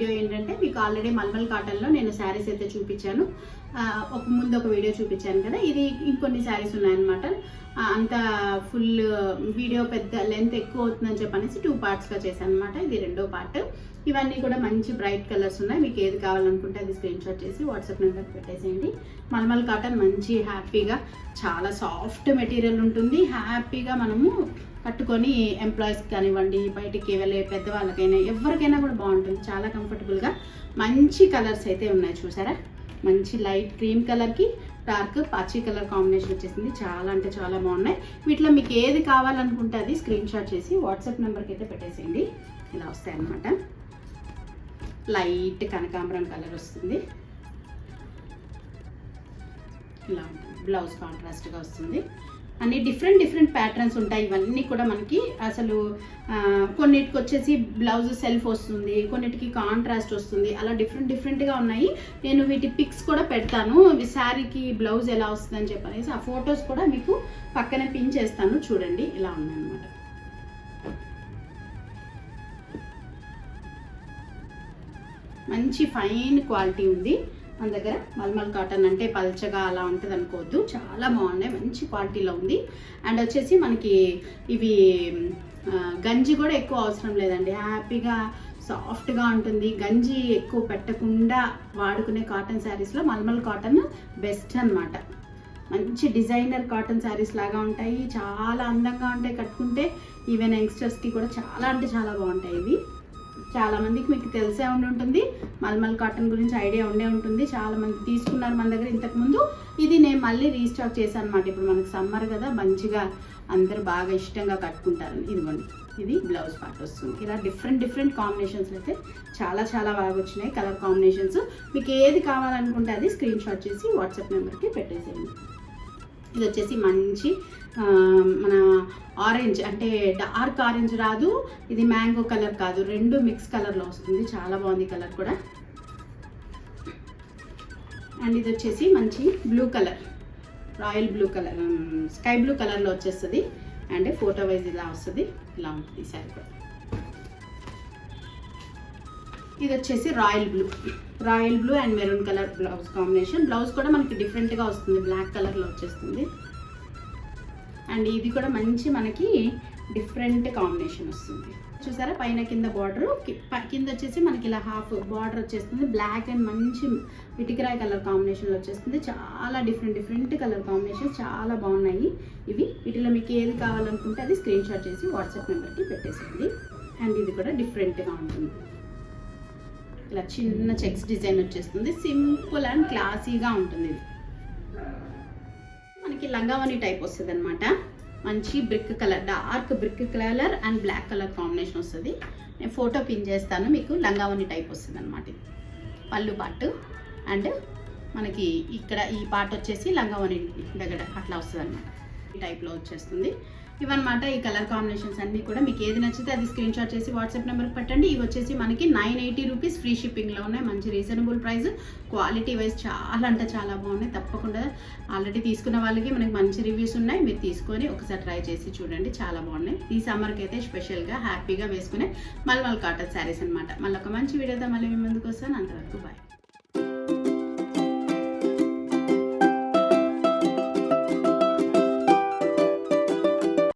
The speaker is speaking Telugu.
వీడియో ఏంటంటే మీకు ఆల్రెడీ మల్మల్ కాటన్లో నేను శారీస్ అయితే చూపించాను. ముందు ఒక వీడియో చూపించాను కదా, ఇది ఇంకొన్ని శారీస్ ఉన్నాయన్నమాట. అంత ఫుల్ వీడియో పెద్ద లెంత్ ఎక్కువ అవుతుందని చెప్పనేసి 2 పార్ట్స్గా చేశాను అనమాట. ఇది రెండో పార్ట్. ఇవన్నీ కూడా మంచి బ్రైట్ కలర్స్ ఉన్నాయి. మీకు ఏది కావాలనుకుంటే అది స్క్రీన్ షాట్ చేసి వాట్సాప్ నెంబర్కి పెట్టేసేయండి. మల్మల్ కాటన్ మంచి హ్యాపీగా చాలా సాఫ్ట్ మెటీరియల్ ఉంటుంది. హ్యాపీగా మనము కట్టుకొని ఎంప్లాయీస్కి కానివ్వండి, బయటికి వెళ్ళే పెద్దవాళ్ళకైనా ఎవరికైనా కూడా బాగుంటుంది. చాలా కంఫర్టబుల్గా మంచి కలర్స్ అయితే ఉన్నాయి. చూసారా, మంచి లైట్ క్రీమ్ కలర్కి డార్క్ పాచి కలర్ కాంబినేషన్ వచ్చేసింది. చాలా అంటే చాలా బాగున్నాయి. వీటిలో మీకు ఏది కావాలనుకుంటే అది స్క్రీన్ షాట్ చేసి వాట్సాప్ నెంబర్కి అయితే పెట్టేసేయండి. ఇలా వస్తాయి అన్నమాట. లైట్ కనకాంబరం కలర్ వస్తుంది. ఇలా ఉంటుంది. బ్లౌజ్ కాంట్రాస్ట్గా వస్తుంది. అన్ని డిఫరెంట్ ప్యాటర్న్స్ ఉంటాయి. ఇవన్నీ కూడా మనకి అసలు కొన్నిటికి వచ్చేసి బ్లౌజ్ సెల్ఫ్ వస్తుంది, కొన్నిటికి కాంట్రాస్ట్ వస్తుంది. అలా డిఫరెంట్గా ఉన్నాయి. నేను వీటి పిక్స్ కూడా పెడతాను. శారీకి బ్లౌజ్ ఎలా వస్తుందని చెప్పనేసి ఆ ఫొటోస్ కూడా మీకు పక్కనే పిన్ చేస్తాను. చూడండి, ఇలా ఉన్నాయన్నమాట. మంచి ఫైన్ క్వాలిటీ ఉంది మన దగ్గర. మల్మల్ కాటన్ అంటే పల్చగా అలా ఉంటుంది అనుకోవద్దు, చాలా బాగున్నాయి. మంచి క్వాలిటీలో ఉంది. అండ్ వచ్చేసి మనకి ఇవి గంజి కూడా ఎక్కువ అవసరం లేదండి. హ్యాపీగా సాఫ్ట్గా ఉంటుంది. గంజి ఎక్కువ పెట్టకుండా వాడుకునే కాటన్ శారీస్లో మల్మల్ కాటన్ బెస్ట్ అన్నమాట. మంచి డిజైనర్ కాటన్ శారీస్ లాగా ఉంటాయి. చాలా అందంగా ఉంటాయి కట్టుకుంటే. ఈవెన్ యంగ్స్టర్స్కి కూడా చాలా అంటే చాలా బాగుంటాయి ఇవి. చాలా మందికి మీకు తెలిసే ఉంటుంది, మల్మల్ కాటన్ గురించి ఐడియా ఉండే ఉంటుంది. చాలా మంది తీసుకున్నారు మన దగ్గర ఇంతకుముందు. ఇది నేను మళ్ళీ రీస్టాక్ చేశాను అనమాట. ఇప్పుడు మనకి సమ్మర్ కదా, మంచిగా అందరూ బాగా ఇష్టంగా కట్టుకుంటారు. ఇదిగోండి, ఇది బ్లౌజ్ పార్ట్ వస్తుంది. ఇలా డిఫరెంట్ కాంబినేషన్స్ అయితే చాలా బాగా వచ్చినాయి కలర్ కాంబినేషన్స్. మీకు ఏది కావాలనుకుంటే అది స్క్రీన్ షాట్ చేసి వాట్సాప్ నెంబర్కి పెట్టేసేయండి. ఇది వచ్చేసి మంచి మన ఆరెంజ్ అంటే డార్క్ ఆరెంజ్ రాదు, ఇది మ్యాంగో కలర్ కాదు, రెండు మిక్స్ కలర్లో వస్తుంది. చాలా బాగుంది కలర్ కూడా. అండ్ ఇది వచ్చేసి మంచి blue colour, royal blue colour, sky blue కలర్లో వచ్చేస్తుంది. అండ్ ఫోటో వైజ్ ఇలా వస్తుంది. ఇలా ఉంటుంది ఈ సారీ కూడా. ఇది వచ్చేసి royal blue and maroon colour blouse combination. Blouse కూడా మనకి డిఫరెంట్గా వస్తుంది, బ్లాక్ కలర్లో వచ్చేస్తుంది. అండ్ ఇది కూడా మంచి మనకి డిఫరెంట్ కాంబినేషన్ వస్తుంది. చూసారా, పైన కింద బార్డర్, కింద వచ్చేసి మనకి ఇలా హాఫ్ బార్డర్ వచ్చేస్తుంది. బ్లాక్ అండ్ మంచి ఇటుకరాయి కలర్ కాంబినేషన్లో వచ్చేస్తుంది. చాలా డిఫరెంట్ కలర్ కాంబినేషన్ చాలా బాగున్నాయి ఇవి. వీటిలో మీకు ఏది కావాలనుకుంటే అది స్క్రీన్ షాట్ చేసి వాట్సాప్ నెంబర్కి పెట్టేసేయండి. అండ్ ఇది కూడా డిఫరెంట్గా ఉంటుంది. ఇలా చిన్న చెక్స్ డిజైన్ వచ్చేస్తుంది. సింపుల్ అండ్ క్లాసీగా ఉంటుంది. ఇది మనకి లంగావని టైప్ వస్తుంది అనమాట. మంచి brick colour, dark brick colour and black colour combination వస్తుంది. నేను ఫోటో పిన్ చేస్తాను. మీకు లంగావని టైప్ వస్తుంది అనమాట. ఇది పళ్ళు పార్ట్. అండ్ మనకి ఇక్కడ ఈ పార్ట్ వచ్చేసి లంగావని దగ్గర అట్లా వస్తుంది అనమాట. ఈ టైప్లో వచ్చేస్తుంది. ఇవన్నమాట ఈ కలర్ కాంబినేషన్స్ అన్నీ కూడా. మీకు ఏది నచ్చితే అది స్క్రీన్ షాట్ చేసి వాట్సాప్ నెంబర్కి పెట్టండి. ఇవి వచ్చేసి మనకి 980 రూపీస్ ఫ్రీ షిప్పింగ్లో ఉన్నాయి. మంచి రీజనబుల్ ప్రైస్, క్వాలిటీ వైజ్ చాలా అంటే చాలా బాగున్నాయి. తప్పకుండా ఆల్రెడీ తీసుకున్న వాళ్ళకి మనకి మంచి రివ్యూస్ ఉన్నాయి. మీరు తీసుకొని ఒకసారి ట్రై చేసి చూడండి, చాలా బాగున్నాయి. ఈ సమ్మర్కి అయితే స్పెషల్గా హ్యాపీగా వేసుకునే మల్మల్ కాటన్ శారీస్ అనమాట. మళ్ళీ ఒక మంచి వీడియోతో మళ్ళీ మీ ముందుకు వస్తాను. అంతవరకు బాయ్.